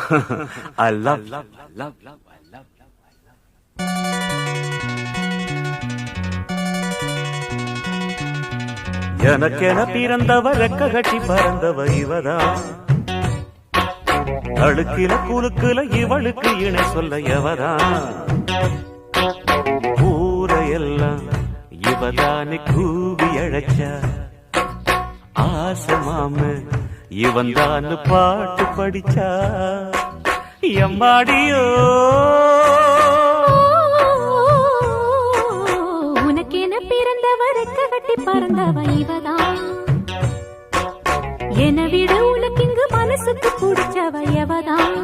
I love. எனக்கென பிறந்தவ ரெக்க கட்டி பறந்தவ இவதான். அழுக்கில குலுக்குல இவளுக்கு இணை சொல்ல எவதான். ஊரையெல்லாம் இவதானே கூவி அழைச்சா. ஆசை மாம இவன் தான் பாட்டு படிச்சா. எம்மாடியோ உனக்கென பிறந்தவ ரெக்க கட்டி பறந்தவ இவதான். என விட உனக்கு இங்கு மனசுக்கு பிடிச்சவ எவதான்.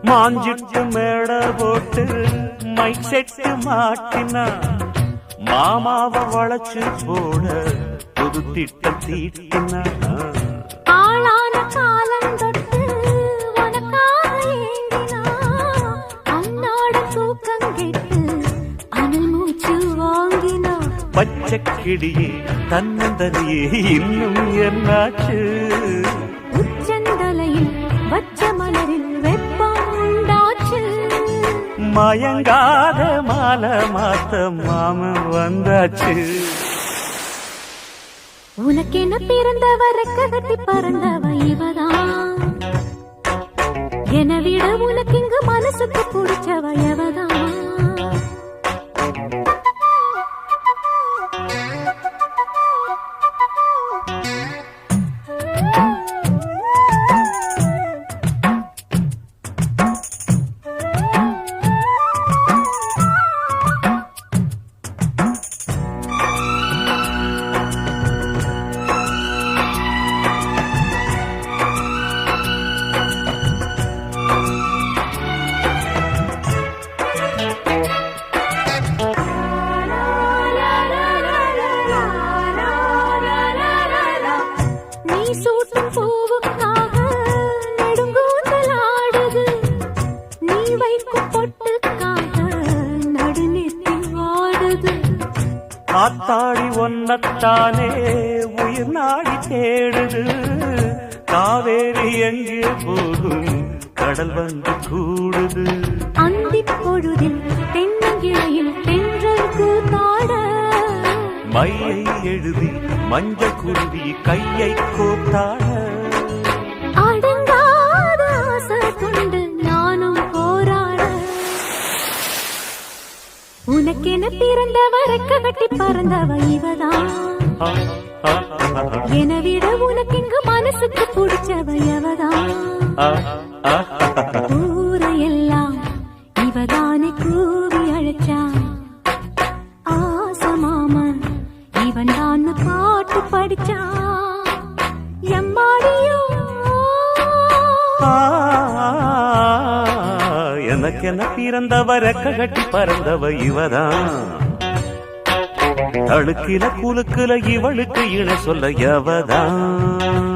மாஞ்சிட்டு மேட போட்டு மைக் செட்டு மாட்டினா. மாமாவை வளைச்சு போட புது திட்டம் தீட்டினா. ஆளான காலம் தொட்டு உனக்காக ஏங்கினா. அன்னாட தூக்கம் கெட்டு அனல் மூச்சு வாங்கினா. பச்சை கிளியே தன்னந்தனியே இன்னும் என்னாச்சு. உச்சந்தலையில் வச்ச மலரில் வெப்பம் உண்டாச்சு. மயங்காத மாலை மாத்த மாமன் வந்தாச்சு. உனக்கென பிறந்தவ ரெக்க கட்டி பறந்தவ இவதான். என விட உனக்கு இங்கு மனசுக்கு பிடிச்சவ எவதான். சூட்டும் பூவுக்காக நெடுங்கூந்தல் ஆடுது. நீ வைக்கும் பொட்டுக்காக நடுநெத்தி வாடுது. ஆத்தாடி ஒன்னத்தானே உயிர் நாடி தேடுது. காவேரி எங்கே போகும் கடல் வந்து கூடுது. அந்திப் பொழுதில் தென்னங்கிளையில் தென்றல் கூத்தாட. மையை எழுதி மஞ்சள் குருவி கையை கோத்தாட. அடங்காத ஆசை கொண்டு நானும் போராட. உனக்கென பிறந்தவ ரெக்க கட்டி பறந்தவ இவதான். என விட உனக்கு இங்கு மனசுக்கு பிடிச்சவ எவதான். ஊரையெல்லாம் இவதானே கூவி அழைச்சா. ஆசை மாமன் இவன் தான் பாட்டு படிச்சா. எம்மாடியோ எனக்கென பிறந்தவ ரெக்க கட்டி பறந்தவ இவதான். அழுக்கில குலுக்குல இவளுக்கு இணை சொல்ல எவதான்.